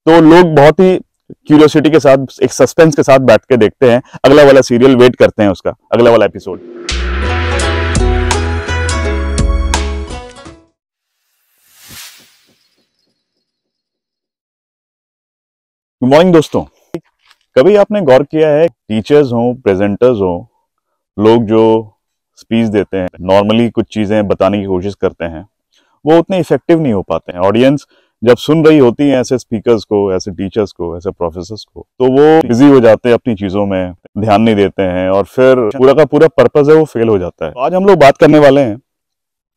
तो लोग बहुत ही क्यूरियोसिटी के साथ, एक सस्पेंस के साथ बैठ के देखते हैं, अगला वाला सीरियल वेट करते हैं उसका अगला वाला एपिसोड। गुड मॉर्निंग दोस्तों। कभी आपने गौर किया है, टीचर्स हों, प्रेजेंटर्स हों, लोग जो स्पीच देते हैं, नॉर्मली कुछ चीजें बताने की कोशिश करते हैं, वो उतने इफेक्टिव नहीं हो पाते हैं। ऑडियंस जब सुन रही होती है ऐसे स्पीकर्स को, ऐसे टीचर्स को, ऐसे प्रोफेसर्स को, तो वो बिजी हो जाते हैं अपनी चीजों में, ध्यान नहीं देते हैं और फिर पूरा का पूरा पर्पस है वो फेल हो जाता है। आज हम लोग बात करने वाले हैं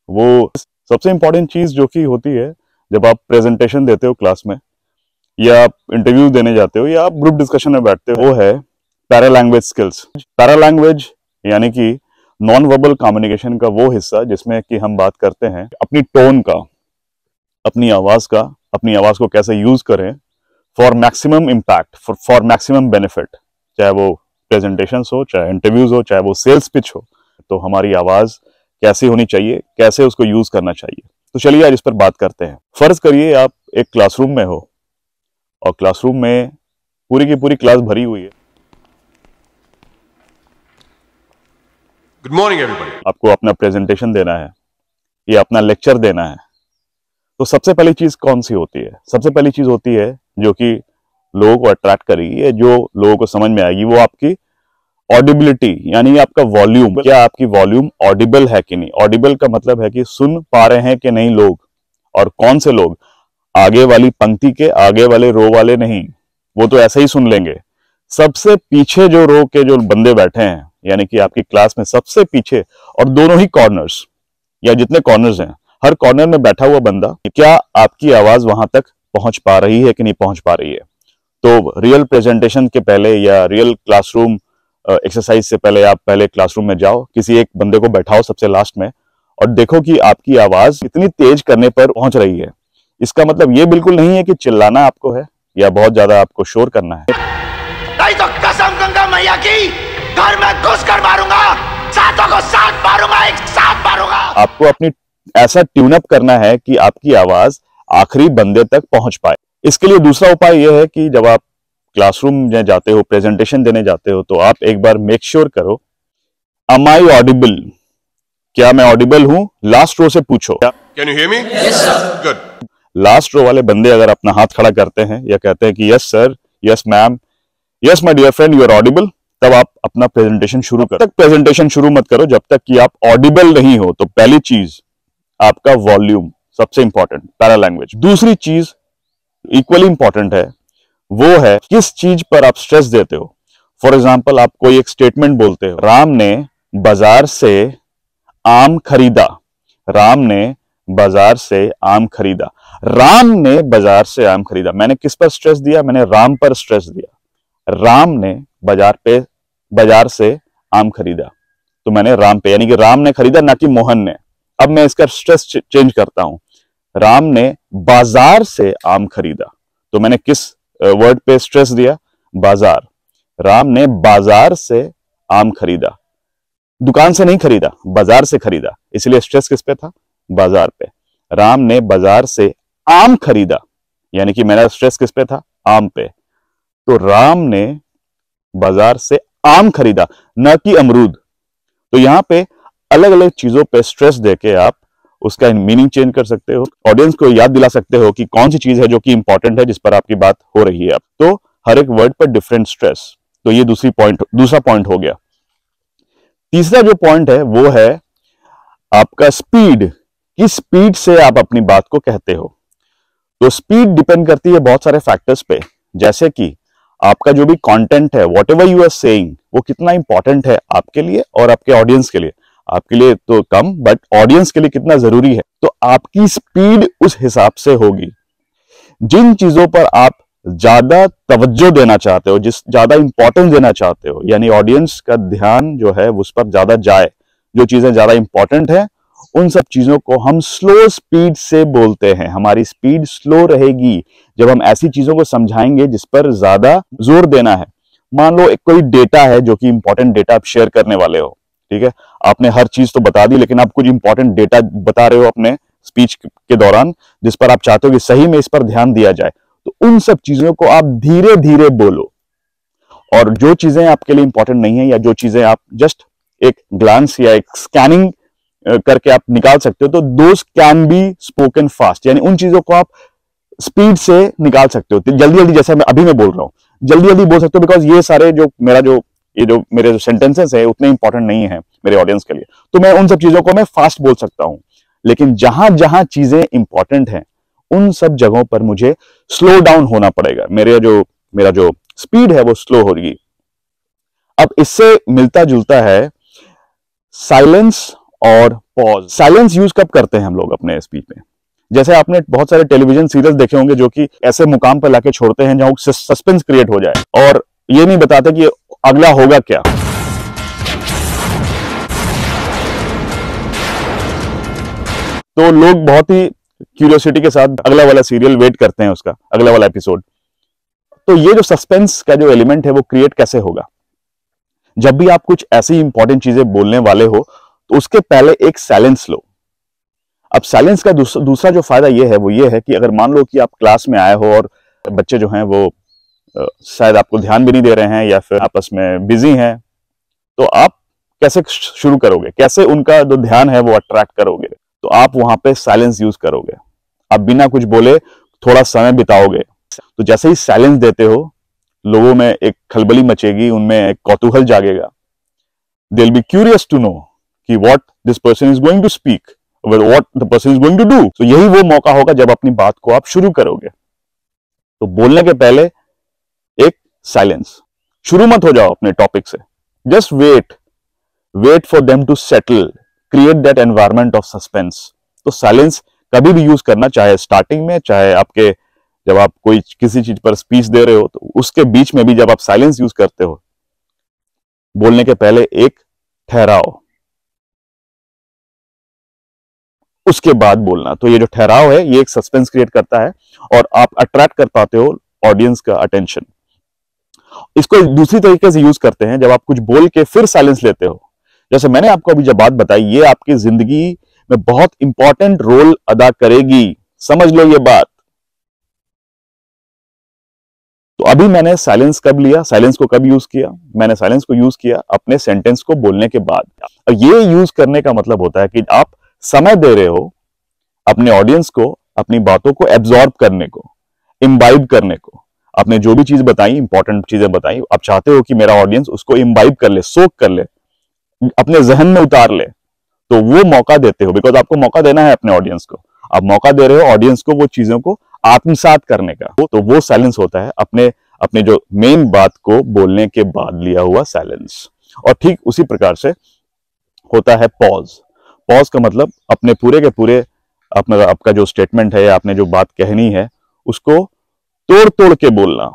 वो सबसे इंपॉर्टेंट चीज जो कि होती है जब आप प्रेजेंटेशन देते हो क्लास में, या आप इंटरव्यू देने जाते हो, या आप ग्रुप डिस्कशन में बैठते हो, वो है पैरालैंग्वेज स्किल्स। पैरालैंग्वेज यानी कि नॉन वर्बल कम्युनिकेशन का वो हिस्सा जिसमें कि हम बात करते हैं अपनी टोन का, अपनी आवाज का, अपनी आवाज को कैसे यूज करें for maximum impact, for maximum benefit. चाहे वो प्रेजेंटेशन हो, चाहे इंटरव्यूज हो, चाहे वो सेल्स पिच हो, तो हमारी आवाज कैसी होनी चाहिए, कैसे उसको यूज करना चाहिए। तो चलिए आज इस पर बात करते हैं। फर्ज करिए आप एक क्लासरूम में हो और क्लासरूम में पूरी की पूरी क्लास भरी हुई है। Good morning everybody. आपको अपना प्रेजेंटेशन देना है या अपना लेक्चर देना है, तो सबसे पहली चीज कौन सी होती है? सबसे पहली चीज होती है जो कि लोगों को अट्रैक्ट करेगी, या जो लोगों को समझ में आएगी, वो आपकी ऑडिबिलिटी, यानी आपका वॉल्यूम। क्या आपकी वॉल्यूम ऑडिबल है कि नहीं? ऑडिबल का मतलब है कि सुन पा रहे हैं कि नहीं लोग, और कौन से लोग? आगे वाली पंक्ति के आगे वाले रो वाले नहीं, वो तो ऐसे ही सुन लेंगे। सबसे पीछे जो रो के जो बंदे बैठे हैं, यानी कि आपकी क्लास में सबसे पीछे और दोनों ही कॉर्नर्स, या जितने कॉर्नर्स हैं, हर कॉर्नर में बैठा हुआ बंदा, क्या आपकी आवाज वहां तक पहुंच पा रही है कि नहीं पहुंच पा रही है? तो रियल प्रेजेंटेशन के पहले या रियल क्लासरूम एक्सरसाइज से पहले आप पहले क्लासरूम में जाओ, किसी एक बंदे को बैठाओ सबसे लास्ट में, और देखो कि आपकी आवाज कितनी तेज करने पर पहुंच रही है। इसका मतलब ये बिल्कुल नहीं है कि चिल्लाना आपको है या बहुत ज्यादा आपको शोर करना है। नहीं तो कसम गंगा मैया की, घर में घुस कर मारूंगा, सातों को साथ मारूंगा, एक साथ मारूंगा। आपको अपनी ऐसा ट्यून अप करना है कि आपकी आवाज आखिरी बंदे तक पहुंच पाए। इसके लिए दूसरा उपाय यह है कि जब आप क्लासरूम में जाते हो, प्रेजेंटेशन देने जाते हो, तो आप एक बार मेक श्योर करो, एम आई ऑडिबल? क्या मैं ऑडिबल हूं? लास्ट रो से पूछो। Can you hear me? Yes sir. Good. Last row वाले बंदे अगर अपना हाथ खड़ा करते हैं या कहते हैं कि yes sir, yes ma'am, yes my dear friend, you are audible, तब आप अपना प्रेजेंटेशन शुरू करो। तब प्रेजेंटेशन शुरू मत करो जब तक कि आप ऑडिबल नहीं हो। तो पहली चीज आपका वॉल्यूम, सबसे इंपॉर्टेंट, पैरालैंग्वेज। दूसरी चीज इक्वली इंपॉर्टेंट है, वो है किस चीज पर आप स्ट्रेस देते हो। फॉर एग्जाम्पल, आप कोई एक स्टेटमेंट बोलते हो, राम ने बाजार से आम खरीदा। राम ने बाजार से आम खरीदा। राम ने बाजार से आम खरीदा, मैंने किस पर स्ट्रेस दिया? मैंने राम पर स्ट्रेस दिया। राम ने बाजार से आम खरीदा, तो मैंने राम पे, यानी कि राम ने खरीदा, ना कि मोहन ने। अब मैं इसका स्ट्रेस चेंज करता हूं, राम ने बाजार से आम खरीदा, तो मैंने किस वर्ड पे स्ट्रेस दिया? बाजार। राम ने बाजार से आम खरीदा, दुकान से नहीं खरीदा, बाजार से खरीदा, इसलिए स्ट्रेस किस पे था? बाजार पे। राम ने बाजार से आम खरीदा, यानी कि मेरा स्ट्रेस किस पे था? आम पे। तो राम ने बाजार से आम खरीदा, न कि अमरूद। तो यहां पे अलग अलग चीजों पे स्ट्रेस देके आप उसका मीनिंग चेंज कर सकते हो, ऑडियंस को याद दिला सकते हो कि कौन सी चीज है जो कि इंपॉर्टेंट है, जिस पर आपकी बात हो रही है। तो हर एक वर्ड पर डिफरेंट स्ट्रेस। तो ये दूसरा पॉइंट हो गया। तीसरा जो पॉइंट है वो है आपका स्पीड। किस स्पीड से आप अपनी बात को कहते हो। तो स्पीड डिपेंड करती है बहुत सारे फैक्टर्स पे, जैसे कि आपका जो भी कंटेंट है, whatever you are saying, वो कितना इंपॉर्टेंट है आपके लिए और आपके ऑडियंस के लिए। आपके लिए तो कम, बट ऑडियंस के लिए कितना जरूरी है। तो आपकी स्पीड उस हिसाब से होगी। जिन चीजों पर आप ज्यादा तवज्जो देना चाहते हो, जिस ज्यादा इंपॉर्टेंस देना चाहते हो, यानी ऑडियंस का ध्यान जो है उस पर ज्यादा जाए, जो चीजें ज्यादा इंपॉर्टेंट है, उन सब चीजों को हम स्लो स्पीड से बोलते हैं। हमारी स्पीड स्लो रहेगी जब हम ऐसी चीजों को समझाएंगे जिस पर ज्यादा जोर देना है। मान लो एक कोई डेटा है जो कि इंपॉर्टेंट डेटा आप शेयर करने वाले हो, ठीक है, आपने हर चीज तो बता दी, लेकिन आप कुछ इंपॉर्टेंट डेटा बता रहे हो अपने स्पीच के दौरान, जिस पर आप चाहते हो कि सही में इस पर ध्यान दिया जाए। तो उन सब चीजों को आप धीरे धीरे बोलो, और जो चीजें आपके लिए इंपॉर्टेंट नहीं है या जो चीजें आप जस्ट एक ग्लांस या एक स्कैनिंग करके आप निकाल सकते हो, तो those can be spoken fast, यानी उन चीजों को आप स्पीड से निकाल सकते हो, जल्दी जल्दी, जैसा मैं बोल रहा हूं, जल्दी जल्दी बोल सकते हो, बिकॉज ये सारे जो मेरे जो सेंटेंसेस है उतने इंपॉर्टेंट नहीं है मेरे ऑडियंस के लिए, तो मैं उन सब चीजों को मैं फास्ट बोल सकता हूं। लेकिन जहां जहां चीजें इंपॉर्टेंट हैं उन सब जगहों पर मुझे स्लो डाउन होना पड़ेगा, मेरा जो स्पीड है वो स्लो हो रही। अब इससे मिलता जुलता है साइलेंस और पॉज। साइलेंस यूज कब करते हैं हम लोग अपने स्पीच में? जैसे आपने बहुत सारे टेलीविजन सीरियल्स देखे होंगे जो कि ऐसे मुकाम पर लाके छोड़ते हैं जहां सस्पेंस क्रिएट हो जाए और ये नहीं बताते कि अगला होगा क्या। तो लोग बहुत ही क्यूरियोसिटी के साथ अगला वाला सीरियल वेट करते हैं, उसका अगला वाला एपिसोड। तो ये जो सस्पेंस का जो एलिमेंट है वो क्रिएट कैसे होगा? जब भी आप कुछ ऐसी इंपॉर्टेंट चीजें बोलने वाले हो तो उसके पहले एक साइलेंस लो। अब साइलेंस का दूसरा जो फायदा ये है कि अगर मान लो कि आप क्लास में आए हो और बच्चे जो हैं वो शायद आपको ध्यान भी नहीं दे रहे हैं या फिर आपस में बिजी हैं, तो आप कैसे शुरू करोगे? कैसे उनका जो ध्यान है वो अट्रैक्ट करोगे? तो आप वहां पे साइलेंस यूज करोगे, आप बिना कुछ बोले थोड़ा समय बिताओगे। तो जैसे ही साइलेंस देते हो लोगों में एक खलबली मचेगी, उनमें एक कौतूहल जागेगा। They will be curious to know कि what this person is going to speak, what the person is going to do. तो यही वो मौका होगा जब अपनी बात को आप शुरू करोगे। तो बोलने के पहले एक साइलेंस। शुरू मत हो जाओ अपने टॉपिक से, just wait for them to settle, create that environment of suspense. तो साइलेंस कभी भी यूज करना, चाहे स्टार्टिंग में, चाहे आपके जब आप कोई किसी चीज पर स्पीच दे रहे हो, तो उसके बीच में भी जब आप साइलेंस यूज करते हो, बोलने के पहले एक ठहराव, उसके बाद बोलना। तो ये जो ठहराव है ये एक सस्पेंस क्रिएट करता है और आप अट्रैक्ट कर पाते हो ऑडियंस का अटेंशन। इसको दूसरी तरीके से यूज करते हैं जब आप कुछ बोल के फिर साइलेंस लेते हो। जैसे मैंने आपको अभी जब बात बताई, ये आपकी जिंदगी में बहुत इंपॉर्टेंट रोल अदा करेगी, समझ लो ये बात। तो अभी मैंने साइलेंस कब लिया, साइलेंस को कब यूज किया? मैंने साइलेंस को यूज किया अपने सेंटेंस को बोलने के बाद। और ये यूज करने का मतलब होता है कि आप समय दे रहे हो अपने ऑडियंस को अपनी बातों को एब्जॉर्ब करने को, इम्बाइब करने को। आपने जो भी चीज बताई, इंपॉर्टेंट चीजें बताई, आप चाहते हो कि मेरा ऑडियंस उसको इम्बाइब कर ले, सोक कर ले, अपने जहन में उतार ले। तो वो मौका देते हो, बिकॉज आपको मौका देना है अपने ऑडियंस को। आप मौका दे रहे हो ऑडियंस को वो चीजों को आत्मसात करने का। तो वो साइलेंस होता है अपने जो मेन बात को बोलने के बाद लिया हुआ साइलेंस। और ठीक उसी प्रकार से होता है पॉज। पॉज का मतलब अपने पूरे के पूरे आपका जो स्टेटमेंट है या आपने जो बात कहनी है उसको तोड़ तोड़ के बोलना।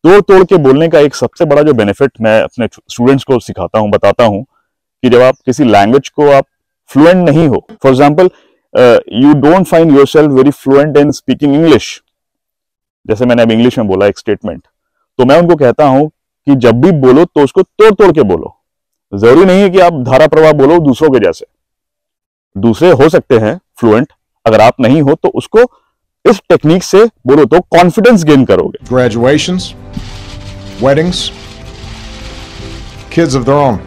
तोड़ तोड़ के बोलने का एक सबसे बड़ा जो बेनिफिट मैं अपने स्टूडेंट्स को सिखाता हूं, बताता हूं, कि जब आप किसी लैंग्वेज को आप फ्लुएंट नहीं हो, for example you don't find yourself very fluent in speaking English, जैसे मैंने अब इंग्लिश में बोला एक स्टेटमेंट, तो मैं उनको कहता हूं कि जब भी बोलो तो उसको तोड़ तोड़ के बोलो। जरूरी नहीं है कि आप धारा प्रवाह बोलो दूसरों के जैसे। दूसरे हो सकते हैं फ्लुएंट, अगर आप नहीं हो तो उसको इस टेक्निक से बोलो तो कॉन्फिडेंस गेन करोगे। Graduations, weddings, kids of their own.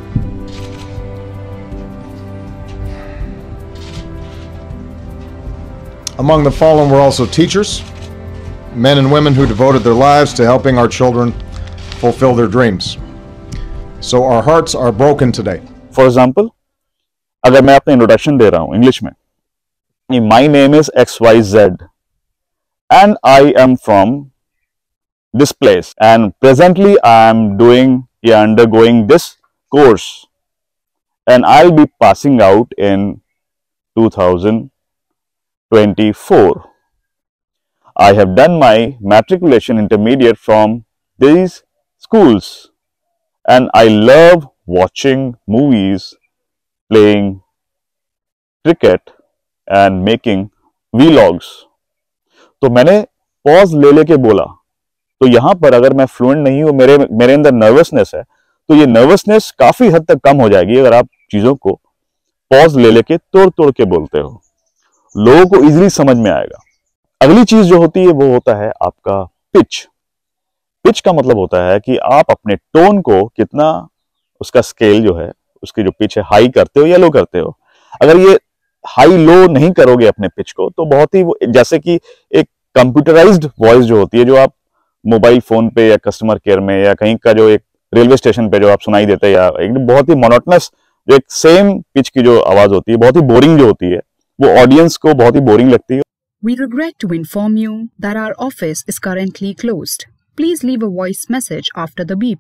Among the fallen were also teachers, men and women who devoted their lives to helping our children fulfill their dreams. So our hearts are broken today. For example, अगर मैं अपना introduction दे रहा हूं English में, My name is XYZ and I am from this place and presently I am undergoing this course and I'll be passing out in 2024. I have done my matriculation intermediate from these schools and I love watching movies, playing cricket and making vlogs. तो मैंने pause ले लेके बोला। तो यहां पर अगर मैं फ्लुएंट नहीं हूं, मेरे अंदर नर्वसनेस है, तो ये नर्वसनेस काफी हद तक कम हो जाएगी अगर आप चीजों को पॉज ले लेके तोड़ तोड़ के बोलते हो। लोगों को इजीली समझ में आएगा। अगली चीज जो होती है वो होता है आपका पिच। पिच का मतलब होता है कि आप अपने टोन को कितना, उसका स्केल जो है, उसकी जो पिच है, हाई करते हो या लो करते हो। अगर ये हाई लो नहीं करोगे अपने पिच को तो बहुत ही जैसे कि एक कंप्यूटराइज्ड वॉइस जो होती है, जो आप मोबाइल फोन पे या कस्टमर केयर में या कहीं का जो एक रेलवे स्टेशन पे जो आप सुनाई देते हैं, या एक बहुत ही मोनोटनस जो एक सेम पिच की जो आवाज होती है, बहुत ही बोरिंग जो होती है, वो ऑडियंस को बहुत ही बोरिंग लगती है। We regret to inform you that our office is currently closed. Please leave a voice message after the beep.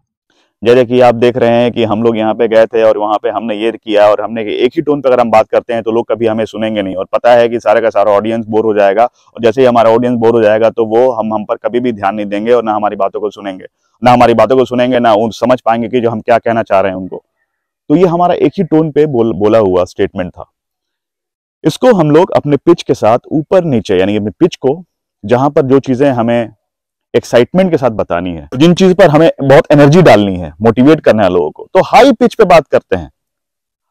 जैसे कि आप देख रहे हैं कि हम लोग यहाँ पे गए थे और वहां पे हमने ये किया, और हमने एक ही टोन पे अगर हम बात करते हैं तो लोग कभी हमें सुनेंगे नहीं, और पता है कि सारा का सारा ऑडियंस बोर हो जाएगा, और जैसे ही हमारा ऑडियंस बोर हो जाएगा तो वो हम पर कभी भी ध्यान नहीं देंगे और ना हमारी बातों को सुनेंगे, ना उन समझ पाएंगे कि जो हम क्या कहना चाह रहे हैं उनको। तो ये हमारा एक ही टोन पे बोला हुआ स्टेटमेंट था। इसको हम लोग अपने पिच के साथ ऊपर नीचे, यानी अपने पिच को जहां पर जो चीजें हमें एक्साइटमेंट के साथ बतानी है, जिन चीज पर हमें बहुत एनर्जी डालनी है, मोटिवेट करना है लोगों को, तो हाई पिच पे बात करते हैं।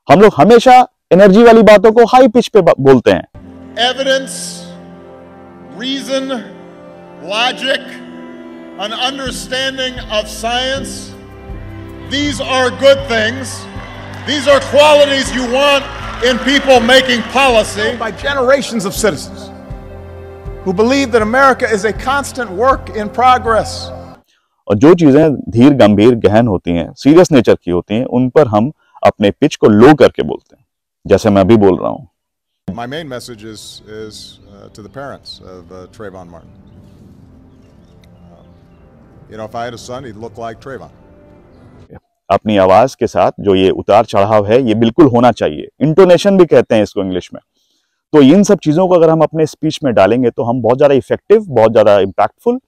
हम लोग हमेशा एनर्जी वाली बातों को हाई पिच पे बोलते हैं। Evidence, reason, logic, an understanding of science, these are good things. These are qualities you want in people making policy. By generations of citizens who believe that America is a constant work in progress. और जो चीजें धीर, गंभीर, गहन होती हैं, serious nature की होती हैं, उन पर हम अपने पिच को लो करके बोलते हैं, जैसे मैं अभी बोल रहा हूं। My main message is to the parents of Trayvon Martin. If I had a son, he'd look like Trayvon. अपनी आवाज के साथ जो ये उतार चढ़ाव है, ये बिल्कुल होना चाहिए। इंटोनेशन भी कहते हैं इसको इंग्लिश में। तो इन सब चीजों को अगर हम अपने स्पीच में डालेंगे तो हम बहुत ज्यादा इफेक्टिव, बहुत ज्यादा इंपैक्टफुल,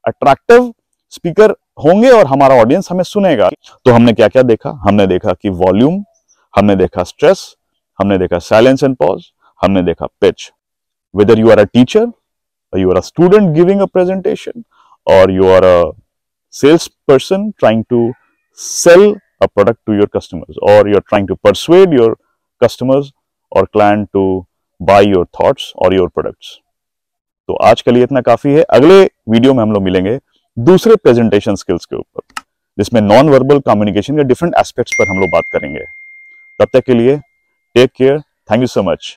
अट्रैक्टिव स्पीकर होंगे और हमारा ऑडियंस हमें सुनेगा। तो हमने क्या क्या देखा? हमने देखा कि वॉल्यूम, हमने देखा स्ट्रेस, हमने देखा साइलेंस एंड पॉज, हमने देखा pitch. Whether you are a teacher, you are a student giving a presentation, और you are a sales person trying to sell a product to your customers, or you're trying to persuade your customers or client to buy your thoughts or your products. तो आज के लिए इतना काफी है। अगले video में हम लोग मिलेंगे दूसरे प्रेजेंटेशन स्किल्स के ऊपर, जिसमें नॉन वर्बल कम्युनिकेशन के डिफरेंट एस्पेक्ट्स पर हम लोग बात करेंगे। तब तक के लिए take care, thank you so much.